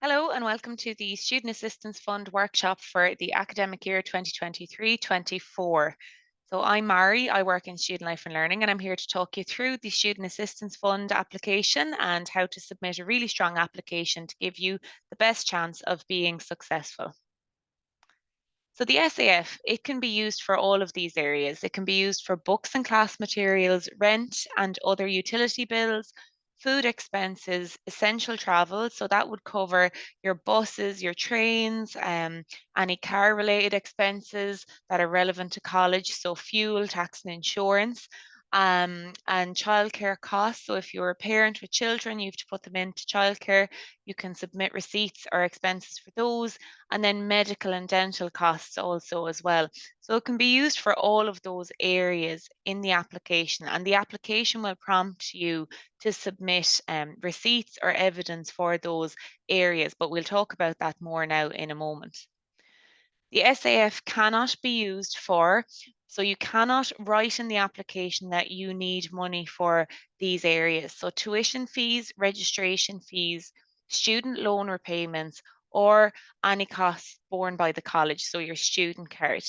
Hello and welcome to the Student Assistance Fund workshop for the academic year 2023-24. So I'm Mari, I work in Student Life and Learning, and I'm here to talk you through the Student Assistance Fund application and how to submit a really strong application to give you the best chance of being successful. So the SAF, it can be used for all of these areas. It can be used for books and class materials, rent and other utility bills, food expenses, essential travel. So that would cover your buses, your trains, any car related expenses that are relevant to college. So fuel, tax and insurance. And childcare costs. So if you're a parent with children, you have to put them into childcare. You can submit receipts or expenses for those, and then medical and dental costs also as well. So it can be used for all of those areas in the application, and the application will prompt you to submit receipts or evidence for those areas, but we'll talk about that more now in a moment. The SAF cannot be used for, so you cannot write in the application that you need money for these areas. So tuition fees, registration fees, student loan repayments, or any costs borne by the college, so your student card.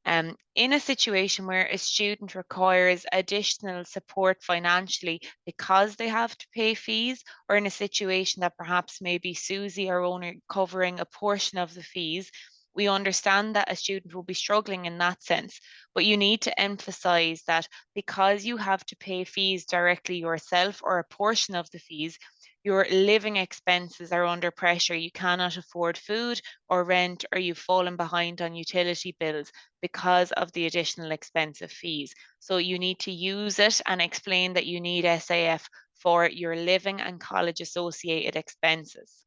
In a situation where a student requires additional support financially because they have to pay fees, or in a situation that perhaps maybe Susie or owner covering a portion of the fees, we understand that a student will be struggling in that sense, but you need to emphasize that because you have to pay fees directly yourself or a portion of the fees, your living expenses are under pressure. You cannot afford food or rent, or you've fallen behind on utility bills because of the additional expensive fees. So you need to use it and explain that you need SAF for your living and college associated expenses.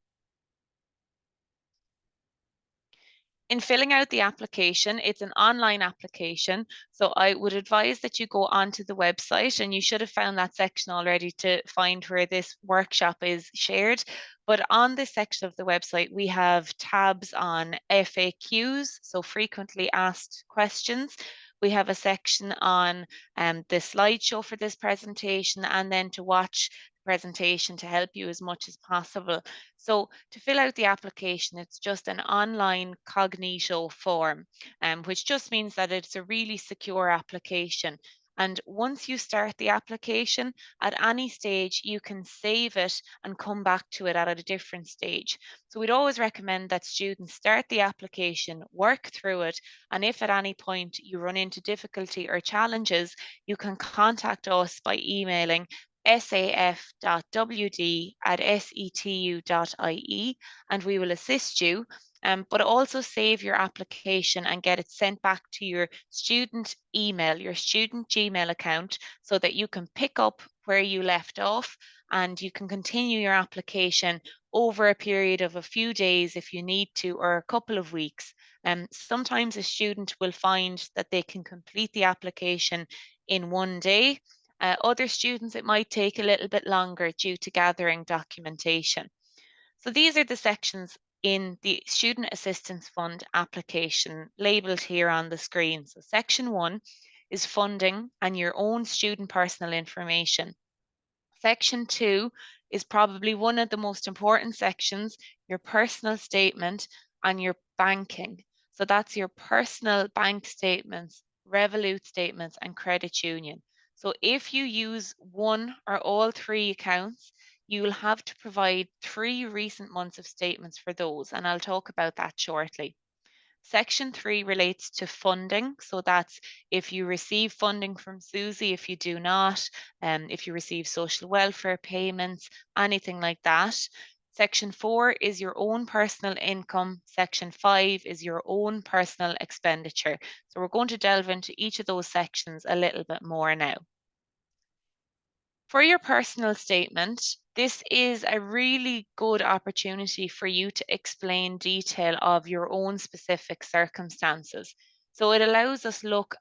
In filling out the application, it's an online application. So I would advise that you go onto the website, and you should have found that section already to find where this workshop is shared. But on this section of the website, we have tabs on FAQs, so frequently asked questions. We have a section on the slideshow for this presentation, and then to watch the presentation to help you as much as possible. So to fill out the application, it's just an online cognito form, which just means that it's a really secure application. And once you start the application, at any stage, you can save it and come back to it at a different stage. So we'd always recommend that students start the application, work through it, and if at any point you run into difficulty or challenges, you can contact us by emailing saf.wd@setu.ie, and we will assist you, but also save your application and get it sent back to your student email, your student Gmail account, so that you can pick up where you left off and you can continue your application over a period of a few days if you need to, or a couple of weeks. Sometimes a student will find that they can complete the application in one day. Other students, it might take a little bit longer due to gathering documentation. So these are the sections in the Student Assistance Fund application labelled here on the screen. So section 1 is funding and your own student personal information. Section 2 is probably one of the most important sections, your personal statement and your banking. So that's your personal bank statements, Revolut statements, and credit union. So if you use one or all three accounts, you will have to provide 3 recent months of statements for those, and I'll talk about that shortly. Section 3 relates to funding. So that's if you receive funding from Susie, if you do not, if you receive social welfare payments, anything like that. Section 4 is your own personal income. Section 5 is your own personal expenditure. So we're going to delve into each of those sections a little bit more now. For your personal statement, this is a really good opportunity for you to explain detail of your own specific circumstances. So it allows us look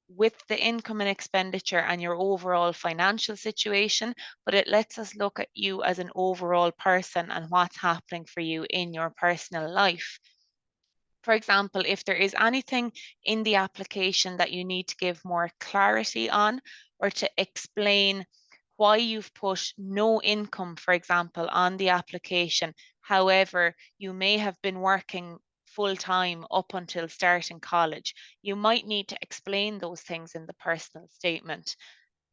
with the income and expenditure and your overall financial situation, but it lets us look at you as an overall person and what's happening for you in your personal life. For example, if there is anything in the application that you need to give more clarity on, or to explain why you've put no income, for example, on the application, However, you may have been working full time up until starting college. You might need to explain those things in the personal statement.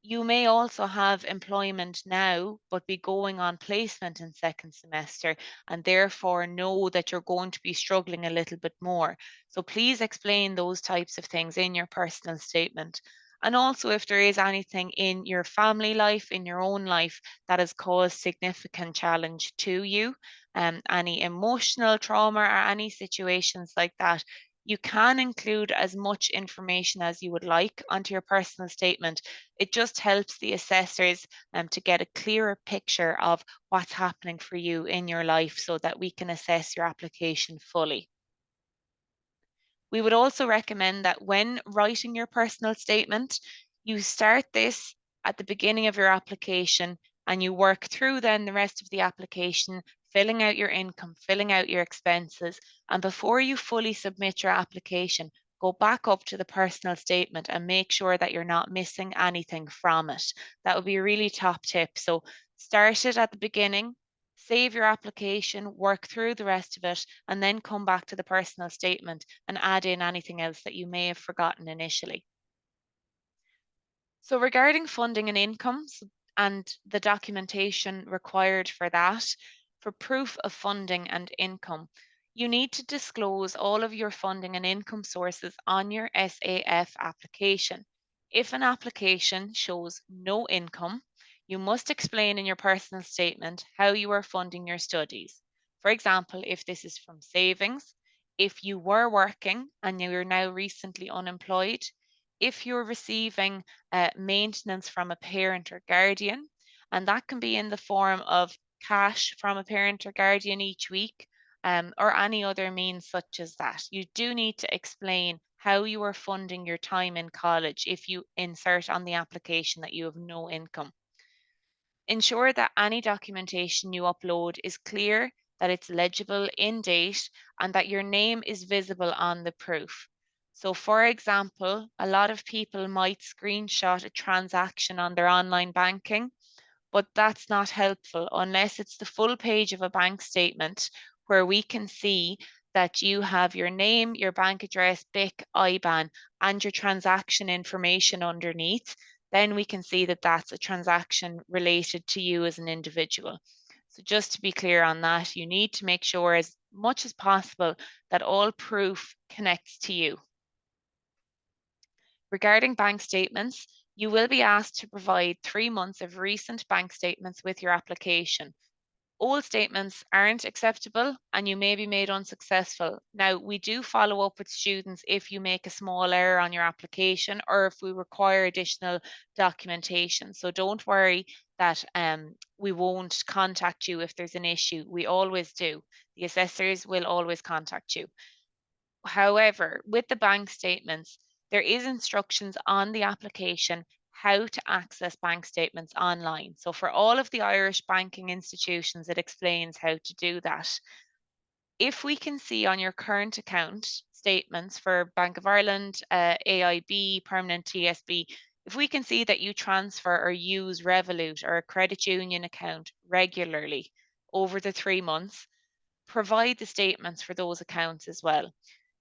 You may also have employment now, but be going on placement in second semester, and therefore know that you're going to be struggling a little bit more. So please explain those types of things in your personal statement. And also, if there is anything in your family life, in your own life, that has caused significant challenge to you, any emotional trauma or any situations like that, you can include as much information as you would like onto your personal statement. It just helps the assessors to get a clearer picture of what's happening for you in your life so that we can assess your application fully. We would also recommend that when writing your personal statement, you start this at the beginning of your application and you work through then the rest of the application, filling out your income, filling out your expenses. And before you fully submit your application, go back up to the personal statement and make sure that you're not missing anything from it. That would be a really top tip. So start it at the beginning, save your application, work through the rest of it, and then come back to the personal statement and add in anything else that you may have forgotten initially. So regarding funding and incomes and the documentation required for that, for proof of funding and income, you need to disclose all of your funding and income sources on your SAF application. If an application shows no income, you must explain in your personal statement how you are funding your studies. For example, if this is from savings, if you were working and you are now recently unemployed, if you're receiving maintenance from a parent or guardian, and that can be in the form of cash from a parent or guardian each week, or any other means such as that. You do need to explain how you are funding your time in college if you insert on the application that you have no income. Ensure that any documentation you upload is clear, that it's legible in date, and that your name is visible on the proof. So, for example, a lot of people might screenshot a transaction on their online banking, but that's not helpful unless it's the full page of a bank statement where we can see that you have your name, your bank address, BIC, IBAN, and your transaction information underneath. Then we can see that that's a transaction related to you as an individual. So just to be clear on that, you need to make sure as much as possible that all proof connects to you. Regarding bank statements, you will be asked to provide 3 months of recent bank statements with your application. Old statements aren't acceptable and you may be made unsuccessful. Now, we do follow up with students if you make a small error on your application or if we require additional documentation. So don't worry that we won't contact you if there's an issue. We always do. The assessors will always contact you. However, with the bank statements, there is instructions on the application how to access bank statements online. So for all of the Irish banking institutions, it explains how to do that. If we can see on your current account statements for Bank of Ireland, AIB, Permanent TSB, if we can see that you transfer or use Revolut or a credit union account regularly over the 3 months, provide the statements for those accounts as well.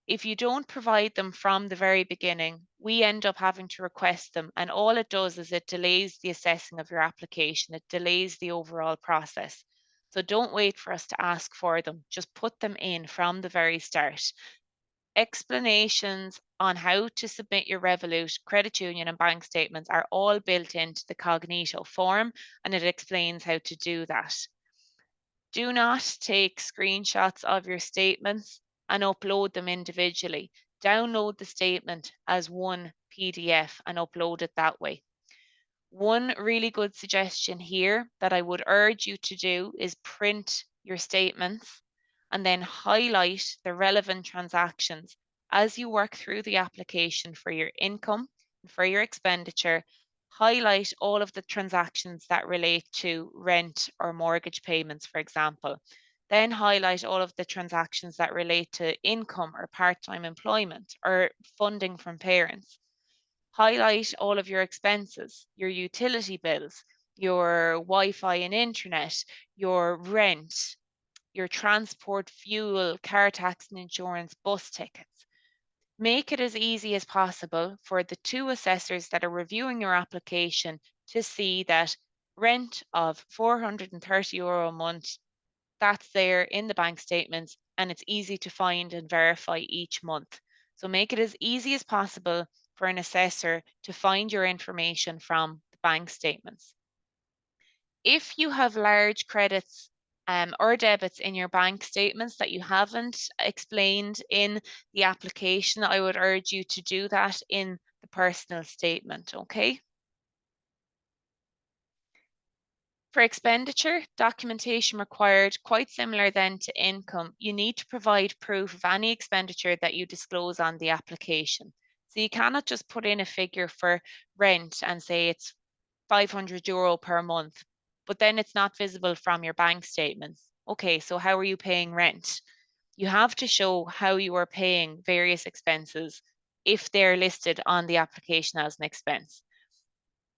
If you don't provide them from the very beginning, we end up having to request them. And all it does is it delays the assessing of your application, it delays the overall process. So don't wait for us to ask for them, just put them in from the very start. Explanations on how to submit your Revolut, credit union, and bank statements are all built into the Cognito form, and it explains how to do that. Do not take screenshots of your statements and upload them individually. Download the statement as one PDF and upload it that way. One really good suggestion here that I would urge you to do is print your statements and then highlight the relevant transactions as you work through the application for your income and for your expenditure. Highlight all of the transactions that relate to rent or mortgage payments, for example. Then highlight all of the transactions that relate to income or part-time employment or funding from parents. Highlight all of your expenses, your utility bills, your Wi-Fi and internet, your rent, your transport, fuel, car tax and insurance, bus tickets. Make it as easy as possible for the two assessors that are reviewing your application to see that rent of €430 a month, that's there in the bank statements and it's easy to find and verify each month. So make it as easy as possible for an assessor to find your information from the bank statements. If you have large credits or debits in your bank statements that you haven't explained in the application, I would urge you to do that in the personal statement, okay? For expenditure, documentation required, quite similar then to income. You need to provide proof of any expenditure that you disclose on the application. So you cannot just put in a figure for rent and say it's €500 per month, but then it's not visible from your bank statements. Okay, so how are you paying rent? You have to show how you are paying various expenses if they're listed on the application as an expense.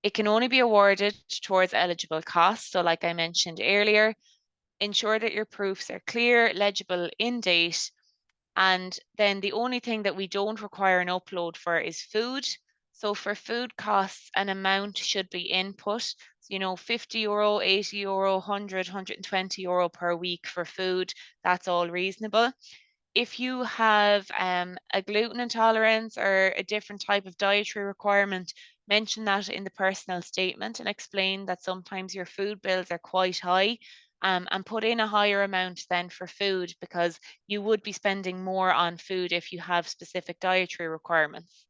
It can only be awarded towards eligible costs. So like I mentioned earlier, ensure that your proofs are clear, legible, in date, and then the only thing that we don't require an upload for is food. So for food costs, an amount should be input. So, €50, €80, 100, €120 per week for food. That's all reasonable. If you have a gluten intolerance or a different type of dietary requirement, mention that in the personal statement and explain that sometimes your food bills are quite high, and put in a higher amount than for food because you would be spending more on food if you have specific dietary requirements.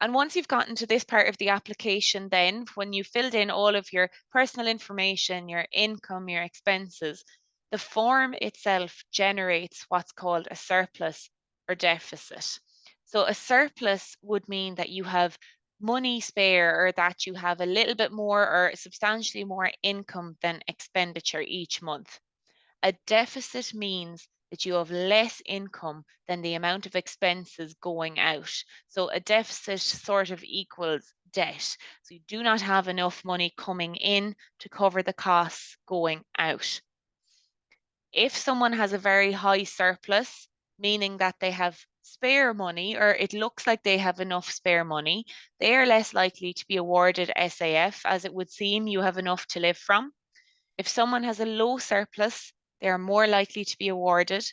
And once you've gotten to this part of the application, then when you filled in all of your personal information, your income, your expenses, the form itself generates what's called a surplus or deficit. So a surplus would mean that you have money spare or that you have a little bit more or substantially more income than expenditure each month. A deficit means that you have less income than the amount of expenses going out. So a deficit sort of equals debt. So you do not have enough money coming in to cover the costs going out. If someone has a very high surplus, meaning that they have spare money or it looks like they have enough spare money, they are less likely to be awarded SAF as it would seem you have enough to live from. If someone has a low surplus, they are more likely to be awarded.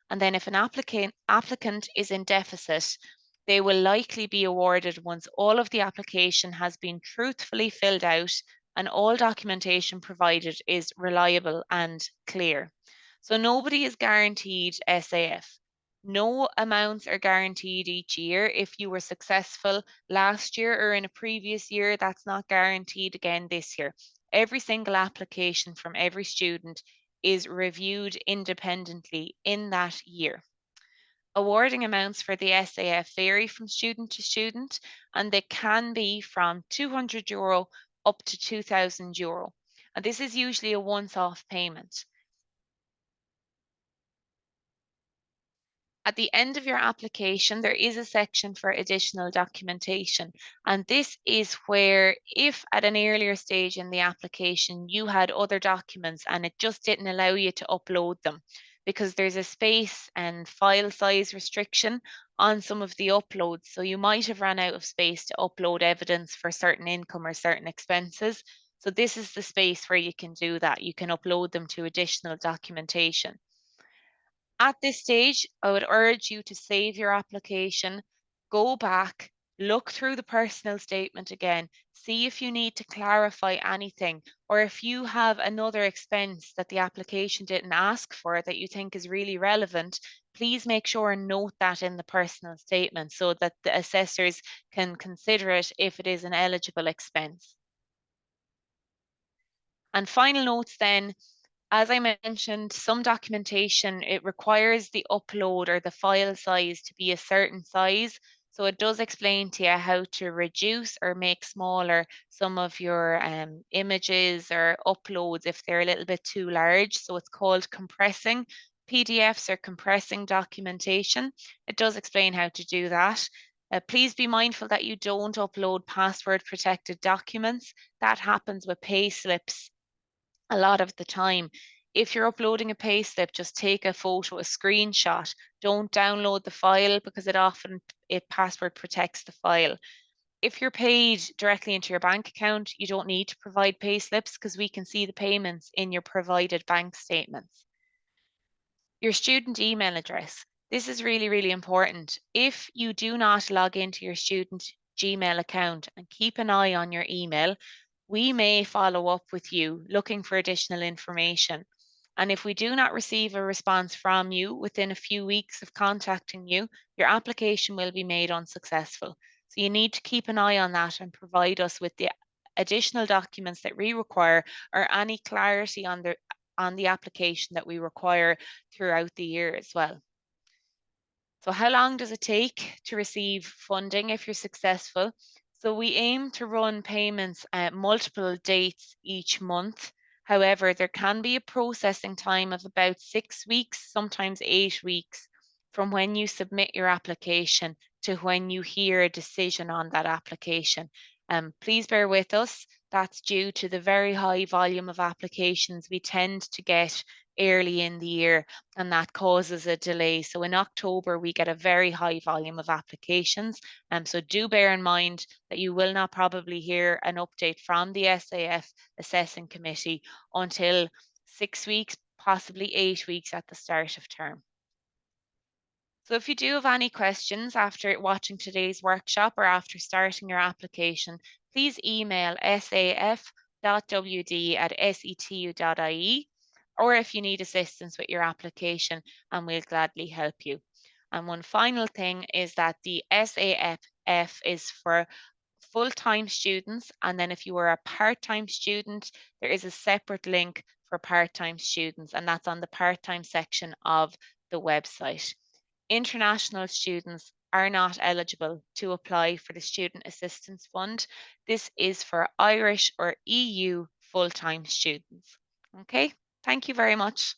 And then if an applicant is in deficit, they will likely be awarded once all of the application has been truthfully filled out and all documentation provided is reliable and clear. So nobody is guaranteed SAF. No amounts are guaranteed each year. If you were successful last year or in a previous year, that's not guaranteed again this year. Every single application from every student is reviewed independently in that year. Awarding amounts for the SAF vary from student to student, and they can be from €200 up to €2,000. And this is usually a once-off payment. At the end of your application, there is a section for additional documentation. And this is where, if at an earlier stage in the application you had other documents and it just didn't allow you to upload them, because there's a space and file size restriction on some of the uploads. So you might have run out of space to upload evidence for certain income or certain expenses. So this is the space where you can do that. You can upload them to additional documentation. At this stage, I would urge you to save your application, go back, look through the personal statement again, see if you need to clarify anything, or if you have another expense that the application didn't ask for that you think is really relevant, please make sure and note that in the personal statement so that the assessors can consider it if it is an eligible expense. And final notes then, as I mentioned, some documentation, it requires the upload or the file size to be a certain size. So it does explain to you how to reduce or make smaller some of your images or uploads if they're a little bit too large. So it's called compressing PDFs or compressing documentation. It does explain how to do that. Please be mindful that you don't upload password protected documents. That happens with pay slips a lot of the time. If you're uploading a payslip, just take a photo, a screenshot. Don't download the file because it password protects the file. If you're paid directly into your bank account, you don't need to provide payslips because we can see the payments in your provided bank statements. Your student email address. This is really, really important. If you do not log into your student Gmail account and keep an eye on your email, we may follow up with you looking for additional information. And if we do not receive a response from you within a few weeks of contacting you, your application will be made unsuccessful. So you need to keep an eye on that and provide us with the additional documents that we require or any clarity on the application that we require throughout the year as well. So how long does it take to receive funding if you're successful? So we aim to run payments at multiple dates each month. However, there can be a processing time of about 6 weeks, sometimes 8 weeks, from when you submit your application to when you hear a decision on that application. Please bear with us. That's due to the very high volume of applications we tend to get early in the year, and that causes a delay. So in October, we get a very high volume of applications. So do bear in mind that you will not probably hear an update from the SAF Assessing Committee until 6 weeks, possibly 8 weeks at the start of term. So if you do have any questions after watching today's workshop or after starting your application, please email saf.wd@setu.ie, or if you need assistance with your application, and we'll gladly help you. And one final thing is that the SAF is for full-time students, and then if you are a part-time student, there is a separate link for part-time students, and that's on the part-time section of the website. International students are not eligible to apply for the Student Assistance Fund. This is for Irish or EU full-time students. Okay, thank you very much.